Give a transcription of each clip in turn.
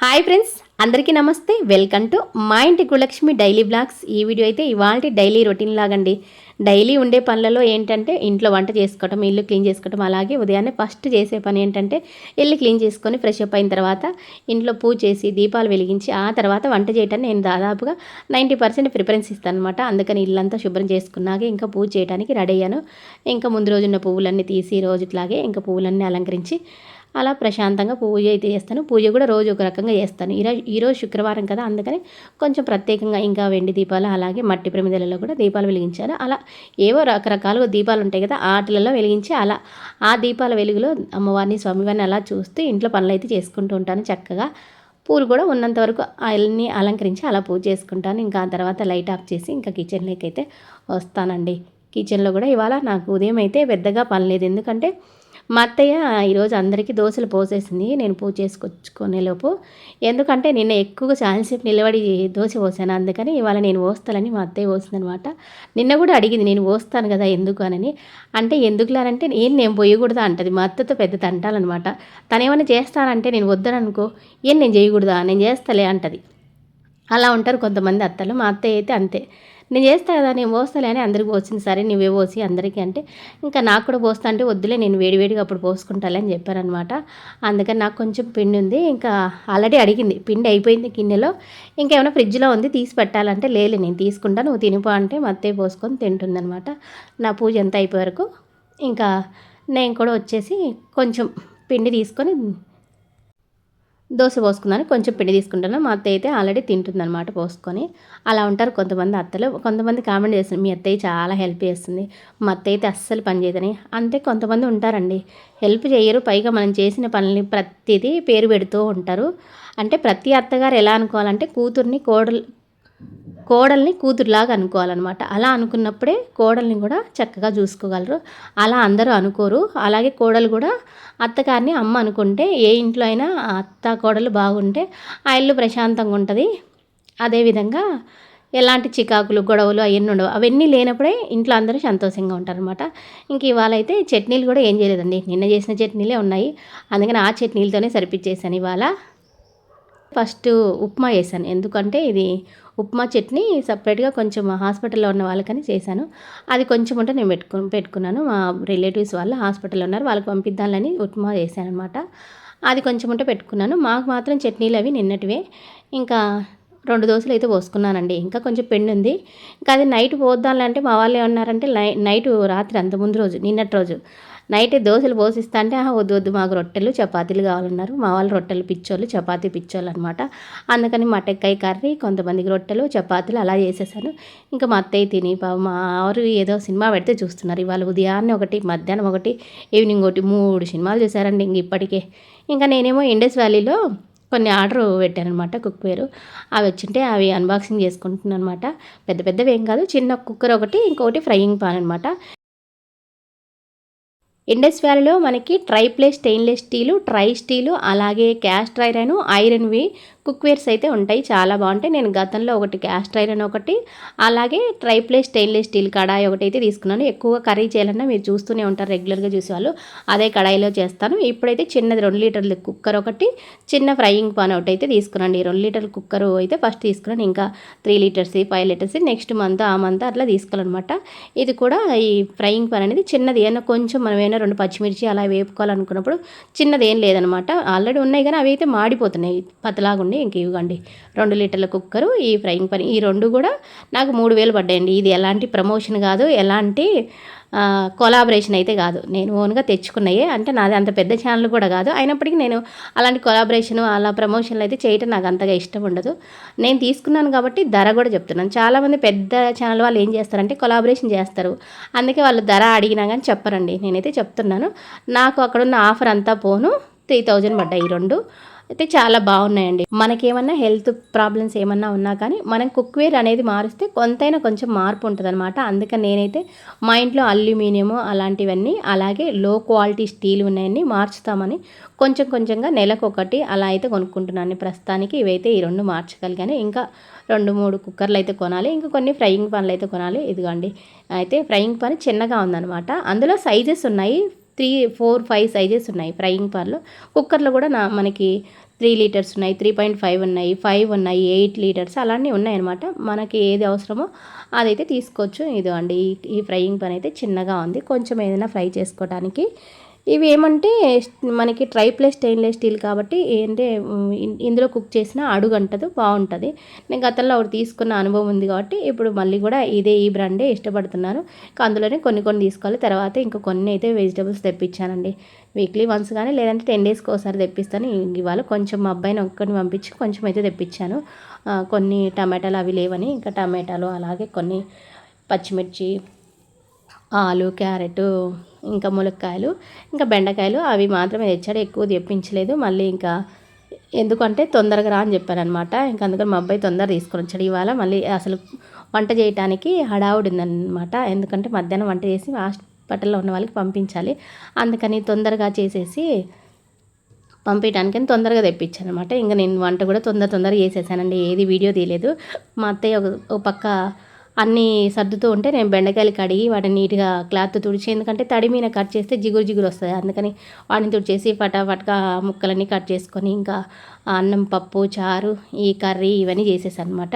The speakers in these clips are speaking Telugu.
హాయ్ ఫ్రెండ్స్, అందరికీ నమస్తే. వెల్కమ్ టు మా ఇంటి గృహలక్ష్మి డైలీ బ్లాగ్స్. ఈ వీడియో అయితే ఇవాళ డైలీ రొటీన్ లాగండి. డైలీ ఉండే పనులలో ఏంటంటే ఇంట్లో వంట చేసుకోవటం, ఇల్లు క్లీన్ చేసుకోవటం, అలాగే ఉదయాన్నే ఫస్ట్ చేసే పని ఏంటంటే ఇల్లు క్లీన్ చేసుకొని ఫ్రెష్ అప్ అయిన తర్వాత ఇంట్లో పూజ చేసి దీపాలు వెలిగించి ఆ తర్వాత వంట చేయటాన్ని నేను దాదాపుగా 90% ప్రిఫరెన్స్ ఇస్తాను అనమాట. అందుకని ఇల్లంతా శుభ్రం చేసుకున్నాక ఇంకా పూజ చేయడానికి రెడీ అయ్యాను. ఇంకా ముందు రోజున్న పువ్వులన్నీ తీసి రోజుట్లాగే ఇంకా పువ్వులన్నీ అలంకరించి అలా ప్రశాంతంగా పూజ అయితే చేస్తాను. పూజ కూడా రోజు ఒక రకంగా చేస్తాను. ఈరోజు శుక్రవారం కదా, అందుకని కొంచెం ప్రత్యేకంగా ఇంకా వెండి దీపాలు అలాగే మట్టి ప్రమిదలలో కూడా దీపాలు వెలిగించాను. అలా ఏవో రకరకాలుగా దీపాలు ఉంటాయి కదా, ఆటలలో వెలిగించి అలా ఆ దీపాల వెలుగులో అమ్మవారిని స్వామివారిని అలా చూస్తూ ఇంట్లో పనులు అయితే చేసుకుంటూ ఉంటాను. చక్కగా పూలు కూడా ఉన్నంత వరకు అన్నీ అలంకరించి అలా పూజ చేసుకుంటాను. ఇంకా ఆ తర్వాత లైట్ ఆఫ్ చేసి ఇంకా కిచెన్లోకి అయితే వస్తానండి. కిచెన్లో కూడా ఇవాళ నాకు ఉదయం అయితే పెద్దగా పని లేదు. ఎందుకంటే మా అత్తయ్య ఈరోజు అందరికీ దోశలు పోసేసింది నేను పూజ చేసుకొచ్చుకునేలోపు. ఎందుకంటే నిన్న ఎక్కువగా చాలాసేపు నిలబడి దోశ పోసాను, అందుకని ఇవాళ నేను పోస్తానని మా అత్తయ్య పోసిందనమాట. నిన్న కూడా అడిగింది నేను పోస్తాను కదా ఎందుకు అని. అంటే ఎందుకులానంటే నేను పోయకూడదా అంటది. మా అత్తతో పెద్ద తంటాలన్నమాట. తనేమైనా చేస్తానంటే నేను వద్దననుకో, నేను చేయకూడదా, నేను చేస్తలే అంటది. అలా ఉంటారు కొంతమంది అత్తలు. మా అత్తయ్య అయితే అంతే, నేను చేస్తా కదా, నేను పోస్తాలే అని అందరికి పోసింది. సరే నువ్వే పోసి అందరికీ అంటే ఇంకా నాకు కూడా పోస్తా అంటే వద్దులే నేను వేడివేడిగా అప్పుడు పోసుకుంటాలే అని చెప్పారనమాట. అందుకని నాకు కొంచెం పిండి ఉంది. ఇంకా ఆల్రెడీ అడిగింది, పిండి అయిపోయింది గిన్నెలో, ఇంకేమైనా ఫ్రిడ్జ్లో ఉంది తీసి పెట్టాలంటే లేలే నేను తీసుకుంటా నువ్వు తినిపో అంటే మా అత్తయ్య పోసుకొని తింటుందనమాట. నా పూజ ఎంత అయిపోయే వరకు ఇంకా నేను కూడా వచ్చేసి కొంచెం పిండి తీసుకొని దోశ పోసుకున్నాను. కొంచెం పిండి తీసుకుంటాను. మా అత్తయ్య అయితే ఆల్రెడీ తింటుందన్నమాట పోసుకొని. అలా ఉంటారు కొంతమంది అత్తలు. కొంతమంది కామెంట్ చేస్తుంది, మీ అత్తయ్య చాలా హెల్ప్ చేస్తుంది, మా అత్తయ్య అయితే అస్సలు పని చేయదని. అంతే, కొంతమంది ఉంటారండి హెల్ప్ చేయరు, పైగా మనం చేసిన పనులని ప్రతిదీ పేరు పెడుతూ ఉంటారు. అంటే ప్రతి అత్తగారు ఎలా అనుకోవాలంటే కోడల్ని కూతురులాగా అనుకోవాలన్నమాట. అలా అనుకున్నప్పుడే కోడల్ని కూడా చక్కగా చూసుకోగలరు. అలా అందరూ అనుకోరు. అలాగే కోడలు కూడా అత్తగారిని అమ్మ అనుకుంటే ఏ ఇంట్లో అయినా అత్త కోడలు బాగుంటే ఆ ఇల్లు ప్రశాంతంగా ఉంటుంది. అదేవిధంగా ఎలాంటి చికాకులు గొడవలు అవన్నీ ఉండవు. అవన్నీ లేనప్పుడే ఇంట్లో అందరూ సంతోషంగా ఉంటారనమాట. ఇంక ఇవాళ అయితే చట్నీలు కూడా ఏం చేయలేదండి, నిన్న చేసిన చట్నీలే ఉన్నాయి. అందుకని ఆ చట్నీలతోనే సరిపించేసాను. ఇవాళ ఫస్ట్ ఉప్మా చేశాను. ఎందుకంటే ఇది ఉప్మా చట్నీ సపరేట్గా కొంచెం హాస్పిటల్లో ఉన్న వాళ్ళకని చేశాను. అది కొంచెం ఉంటే నేను పెట్టుకున్నాను. మా రిలేటివ్స్ వాళ్ళు హాస్పిటల్లో ఉన్నారు, వాళ్ళకి పంపిద్దామని ఉప్మా చేశాను అనమాట. అది కొంచెం ఉంటే పెట్టుకున్నాను. మాకు మాత్రం చట్నీలు అవి నిన్నటివే. ఇంకా 2 దోశలు అయితే పోసుకున్నానండి. ఇంకా కొంచెం పిండి ఉంది. ఇంకా అది నైట్ పోద్దాలంటే మా వాళ్ళు ఏమన్నారంటే నైటు రాత్రి అంత ముందు రోజు నిన్నటి రోజు నైటే దోశలు పోసిస్తా అంటే వద్దు వద్దు మాకు రొట్టెలు చపాతీలు కావాలన్నారు. మా వాళ్ళు రొట్టెలు పిచ్చోళ్ళు, చపాతీ పిచ్చోళ్ళు అనమాట. అందుకని మటక్కాయ కర్రీ, కొంతమందికి రొట్టెలు చపాతీలు అలా చేసేసాను. ఇంకా మా అత్తయ్య తిని మా వారు ఏదో సినిమా పెడితే చూస్తున్నారు. ఇవాళ ఉదయాన్నే ఒకటి, మధ్యాహ్నం ఒకటి, ఈవినింగ్ ఒకటి, 3 సినిమాలు చూసారండి ఇప్పటికే. ఇంకా నేనేమో ఇండస్ వ్యాలీలో కొన్ని ఆర్డర్ పెట్టానమాట, కుక్వేర్ అవి వచ్చింటే అవి అన్బాక్సింగ్ చేసుకుంటున్నాను అనమాట. పెద్ద పెద్దవి ఏం కాదు, చిన్న కుక్కర్ ఒకటి, ఇంకొకటి ఫ్రైయింగ్ పాన్ అనమాట. ఇండస్ వ్యాలీలో మనకి tri-ply stainless steel, try steel, అలాగే క్యాస్ట్ ఐరన్, ఐరన్వి కుక్వేర్స్ అయితే ఉంటాయి, చాలా బాగుంటాయి. నేను గతంలో ఒకటి క్యాస్ట్ ఐరన్ ఒకటి, అలాగే ట్రైప్లే స్టెయిన్లెస్ స్టీల్ కడాయి ఒకటి అయితే తీసుకున్నాను. ఎక్కువగా కర్రీ చేయాలన్నా మీరు చూస్తూనే ఉంటారు రెగ్యులర్గా చూసేవాళ్ళు, అదే కడాయిలో చేస్తాను. ఇప్పుడైతే చిన్నది 2 లీటర్ల కుక్కర్ ఒకటి, చిన్న ఫ్రైయింగ్ పాన్ ఒకటి అయితే తీసుకున్నాను. 2 లీటర్ల కుక్కర్ అయితే ఫస్ట్ తీసుకున్నాను. ఇంకా 3 లీటర్స్, 5 లీటర్స్ నెక్స్ట్ మంత్ ఆ మంత్ అట్లా తీసుకోవాలన్నమాట. ఇది కూడా ఈ ఫ్రైయింగ్ పాన్ అనేది చిన్నది, ఏమైనా కొంచెం మనం ఏమైనా 2 పచ్చిమిర్చి అలా వేపుకోవాలనుకున్నప్పుడు చిన్నది ఏం లేదనమాట. ఆల్రెడీ ఉన్నాయి కానీ అవి అయితే మాడిపోతున్నాయి, పతలాగుండి. ఇంక ఇవ్వండి 2 లీటర్ల కుక్కరు, ఈ ఫ్రైయింగ్ పాన్, ఈ 2 కూడా నాకు 3000 పడ్డాయండి. ఇది ఎలాంటి ప్రమోషన్ కాదు, ఎలాంటి కొలాబరేషన్ అయితే కాదు, నేను ఓన్గా తెచ్చుకున్నాయే. అంటే నాది అంత పెద్ద ఛానల్ కూడా కాదు, అయినప్పటికీ నేను అలాంటి కొలాబరేషన్ అలా ప్రమోషన్లు అయితే చేయటం నాకు అంతగా ఇష్టం ఉండదు. నేను తీసుకున్నాను కాబట్టి ధర కూడా చెప్తున్నాను. చాలామంది పెద్ద ఛానల్ వాళ్ళు ఏం చేస్తారంటే కొలాబరేషన్ చేస్తారు, అందుకే వాళ్ళు ధర అడిగినా కానీ చెప్పరండి. నేనైతే చెప్తున్నాను, నాకు అక్కడున్న ఆఫర్ అంతా పోను 3000 పడ్డాయి ఈ 2 అయితే చాలా బాగున్నాయండి. మనకేమన్నా హెల్త్ ప్రాబ్లమ్స్ ఏమన్నా ఉన్నా కానీ మనం కుక్వేర్ అనేది మారిస్తే కొంతైనా కొంచెం మార్పు ఉంటుంది అనమాట. అందుకని నేనైతే మా ఇంట్లో అల్యూమినియము అలాంటివన్నీ, అలాగే లో క్వాలిటీ స్టీల్ ఉన్నాయన్నీ మార్చుతామని కొంచెం కొంచెంగా నెలకొకటి అలా అయితే కొనుక్కుంటున్నాను. ప్రస్తుతానికి ఇవైతే ఈ 2 మార్చగలిగాను. ఇంకా 2-3 కుక్కర్లు అయితే కొనాలి, ఇంకా కొన్ని ఫ్రైయింగ్ పాన్లు అయితే కొనాలి. ఇదిగోండి అయితే ఫ్రైయింగ్ పాన్ చిన్నగా ఉందన్నమాట. అందులో సైజెస్ ఉన్నాయి, 3, 4, 5 సైజెస్ ఉన్నాయి ఫ్రైయింగ్ పాన్లో. కుక్కర్లో కూడా మనకి 3 లీటర్స్ ఉన్నాయి, 3.5 ఉన్నాయి, 5 ఉన్నాయి, 8 లీటర్స్ అలానే ఉన్నాయన్నమాట. మనకి ఏది అవసరమో అదైతే తీసుకోవచ్చు. ఇదిగోండి ఈ ఫ్రైయింగ్ పాన్ అయితే చిన్నగా ఉంది, కొంచెం ఏదైనా ఫ్రై చేసుకోవడానికి. ఇవి ఏమంటే మనకి ట్రైప్లెస్ స్టెయిన్లెస్ స్టీల్ కాబట్టి ఏంటంటే ఇందులో కుక్ చేసిన అడుగంటదు, బాగుంటుంది. నేను గతంలో ఒకటి తీసుకున్న అనుభవం ఉంది కాబట్టి ఇప్పుడు మళ్ళీ కూడా ఈ బ్రాండే ఇష్టపడుతున్నాను. అందులోనే కొన్ని తీసుకోవాలి. తర్వాత ఇంకా కొన్ని అయితే వెజిటబుల్స్ తెప్పించానండి. వీక్లీ వన్స్ కానీ లేదంటే 10 డేస్కి ఒకసారి తెప్పిస్తాను. ఇవాళ కొంచెం మా అబ్బాయిని ఒక్కడిని పంపించి కొంచెం అయితే తెప్పించాను. కొన్ని టమాటాలు అవి లేవని ఇంకా టమాటాలు, అలాగే కొన్ని పచ్చిమిర్చి, ఆలు, క్యారెట్, ఇంకా ములక్కాయలు, ఇంకా బెండకాయలు అవి మాత్రమే తెచ్చాడు. ఎక్కువ తెప్పించలేదు. మళ్ళీ ఇంకా ఎందుకంటే తొందరగా రా అని చెప్పారనమాట. ఇంకా అందుకని మా అబ్బాయి తొందర తీసుకొని వచ్చాడు. ఇవాళ మళ్ళీ అసలు వంట చేయడానికి హడావుడి ఉందన్నమాట. ఎందుకంటే మధ్యాహ్నం వంట చేసి హాస్పిటల్లో ఉన్న వాళ్ళకి పంపించాలి. అందుకని తొందరగా చేసేసి పంపించడానికని తొందరగా తెప్పించాను అనమాట. ఇంకా నేను వంట కూడా తొందరగా చేసేసానండి. ఏది వీడియో తీయలేదు. మా అత్తయ్య ఒక పక్క అన్నీ సర్దుతూ ఉంటే నేను బెండకాయలు కడిగి వాటిని నీట్గా క్లాత్ తుడిచి, ఎందుకంటే తడి మీద కట్ చేస్తే జిగురు వస్తుంది. అందుకని వాటిని తుడిచేసి ఫటాఫట్గా ముక్కలన్నీ కట్ చేసుకొని ఇంకా అన్నం, పప్పు, చారు, ఈ కర్రీ ఇవన్నీ చేసేసాను అనమాట.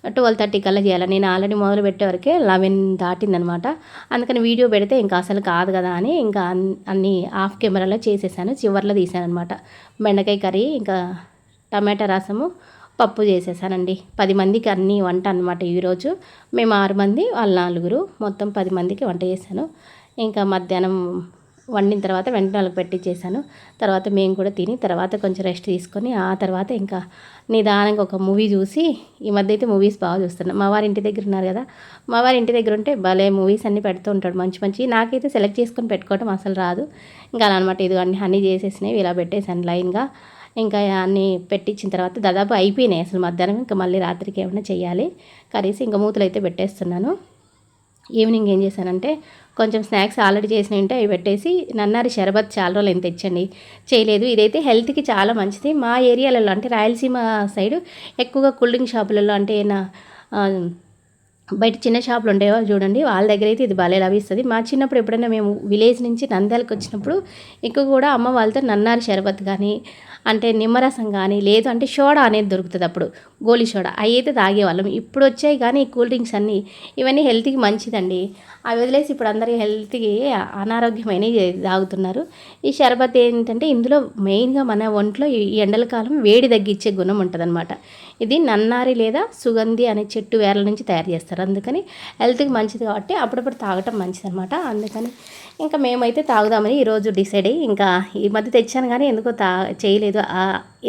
12:30 కల్లా చేయాలి. నేను ఆల్రెడీ మొదలు పెట్టేవరకే 11 దాటిందనమాట. అందుకని వీడియో పెడితే ఇంకా అసలు కాదు కదా అని ఇంకా అన్నీ ఆఫ్ కెమెరాలో చేసేసాను. చివర్లో తీసాను అనమాట. బెండకాయ కర్రీ, ఇంకా టమాటా రసము, పప్పు చేసేసానండి. 10 మందికి అన్ని వంట అనమాట ఈరోజు. మేము 6 మంది, వాళ్ళు 4, మొత్తం 10 మందికి వంట చేశాను. ఇంకా మధ్యాహ్నం వండిన తర్వాత వెంటనే వాళ్ళకి పెట్టించేసాను. తర్వాత మేము కూడా తిని తర్వాత కొంచెం రెస్ట్ తీసుకొని ఆ తర్వాత ఇంకా నిదానంగా ఒక మూవీ చూసి, ఈ మధ్య అయితే మూవీస్ బాగా చూస్తున్నాను. మా వారి ఇంటి దగ్గర ఉన్నారు కదా, మా వారి ఇంటి దగ్గర ఉంటే భలే మూవీస్ అన్నీ పెడుతూ ఉంటాడు మంచి. నాకైతే సెలెక్ట్ చేసుకొని పెట్టుకోవడం అసలు రాదు. ఇంకా అలా అనమాట. ఇది అన్నీ చేసేసినవి ఇలా పెట్టేసాను లైన్గా. ఇంకా అన్నీ పెట్టించిన తర్వాత దాదాపు అయిపోయినాయి అసలు మధ్యాహ్నం. ఇంకా మళ్ళీ రాత్రికి ఏమైనా చేయాలి కర్రీస్. ఇంకా మూతలు అయితే పెట్టేస్తున్నాను. ఈవినింగ్ ఏం చేశానంటే కొంచెం స్నాక్స్ ఆల్రెడీ చేసినవి ఉంటే అవి పెట్టేసి, నన్నారి షర్బత్ చాలా రోజులు ఎంత తెచ్చండి చేయలేదు. ఇదైతే హెల్త్కి చాలా మంచిది. మా ఏరియాలలో అంటే రాయలసీమ సైడు ఎక్కువగా కూల్ డ్రింక్ షాపులలో అంటే బయట చిన్న షాపులు ఉండేవో చూడండి, వాళ్ళ దగ్గర అయితే ఇది భలే లభిస్తుంది. మా చిన్నప్పుడు ఎప్పుడైనా మేము విలేజ్ నుంచి నంద్యాలకు వచ్చినప్పుడు ఎక్కువ కూడా అమ్మ వాళ్ళతో నన్నారి షర్బత్ కానీ, అంటే నిమ్మరసం కానీ, లేదు అంటే సోడా అనేది దొరుకుతుంది అప్పుడు, గోలీ సోడా, అవి అయితే తాగేవాళ్ళం. ఇప్పుడు వచ్చాయి కానీ ఈ కూల్ డ్రింక్స్ అన్నీ, ఇవన్నీ హెల్త్కి మంచిదండి. అవి వదిలేసి ఇప్పుడు అందరి హెల్త్కి అనారోగ్యమైనవి తాగుతున్నారు. ఈ షర్బత్ ఏంటంటే ఇందులో మెయిన్గా మన ఒంట్లో ఈ ఎండల కాలం వేడి తగ్గించే గుణం ఉంటుందన్నమాట. ఇది నన్నారి లేదా సుగంధి అనే చెట్టు వేర్ల నుంచి తయారు చేస్తారు. అందుకని హెల్త్కి మంచిది కాబట్టి అప్పుడప్పుడు తాగటం మంచిది అనమాట. అందుకని ఇంకా మేమైతే తాగుదామని ఈరోజు డిసైడ్ అయ్యి, ఇంకా ఈ మధ్య తెచ్చాను కానీ ఎందుకో చేయలేదు.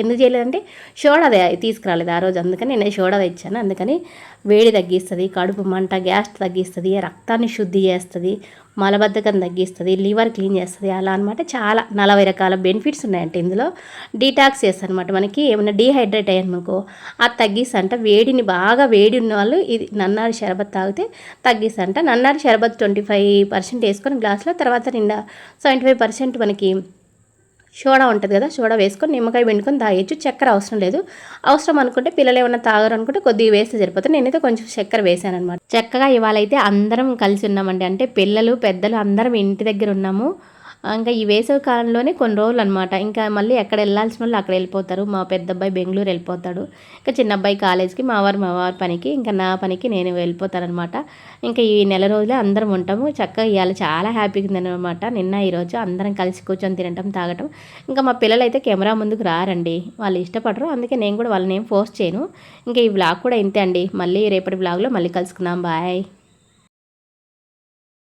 ఎందుకు చేయలేదంటే సోడా తీసుకురాలేదు ఆ రోజు. అందుకని నేను సోడా తెచ్చాను. అందుకని వేడి తగ్గిస్తుంది, కడుపు మంట, గ్యాస్ తగ్గిస్తుంది, రక్తాన్ని శుద్ధి చేస్తుంది, మలబద్ధకం తగ్గిస్తుంది, లివర్ క్లీన్ చేస్తుంది, అలా అనమాట. చాలా 40 రకాల బెనిఫిట్స్ ఉన్నాయంటే ఇందులో. డీటాక్స్ చేస్తుంది అనమాట. మనకి ఏమైనా డీహైడ్రేట్ అయ్యామనుకో అది తగ్గిస్తంట. వేడిని బాగా వేడి ఉన్న వాళ్ళు ఇది నన్నారి షర్బత్ తాగితే తగ్గిస్తంట. నన్నారి షర్బత్ 25% వేసుకొని గ్లాసులో, తర్వాత నిండా 75% మనకి సోడా ఉంటుంది కదా, సోడా వేసుకొని నిమ్మకాయ పిండుకొని తాగేయచ్చు. చక్కెర అవసరం లేదు. అవసరం అనుకుంటే పిల్లలు ఏమన్నా తాగరు అనుకుంటే కొద్దిగా వేస్తే సరిపోతుంది. నేనైతే కొంచెం చక్కెర వేసాను అనమాట. చక్కగా ఇవాళ అయితే అందరం కలిసి ఉన్నామండి. అంటే పిల్లలు, పెద్దలు అందరం ఇంటి దగ్గర ఉన్నాము. ఇంకా ఈ వేసవి కాలంలోనే కొన్ని రోజులు అనమాట. ఇంకా మళ్ళీ ఎక్కడ వెళ్ళాల్సిన వాళ్ళు అక్కడ వెళ్ళిపోతారు. మా పెద్ద అబ్బాయి బెంగళూరు వెళ్ళిపోతాడు, ఇంకా చిన్న అబ్బాయి కాలేజ్కి, మా వారి పనికి, ఇంకా నా పనికి నేను వెళ్ళిపోతానమాట. ఇంకా ఈ నెల రోజులే అందరం ఉంటాము. చక్కగా ఇవాళ చాలా హ్యాపీగా ఉందన్నమాట. నిన్న ఈరోజు అందరం కలిసి కూర్చొని తినటం, తాగటం. ఇంకా మా పిల్లలు అయితే కెమెరా ముందుకు రారండి, వాళ్ళు ఇష్టపడరు. అందుకే నేను కూడా వాళ్ళని ఏం ఫోర్స్ చేయను. ఇంకా ఈ వ్లాగ్ కూడా ఇంతే అండి. మళ్ళీ రేపటి వ్లాగ్లో మళ్ళీ కలుసుకుందాం. బాయ్.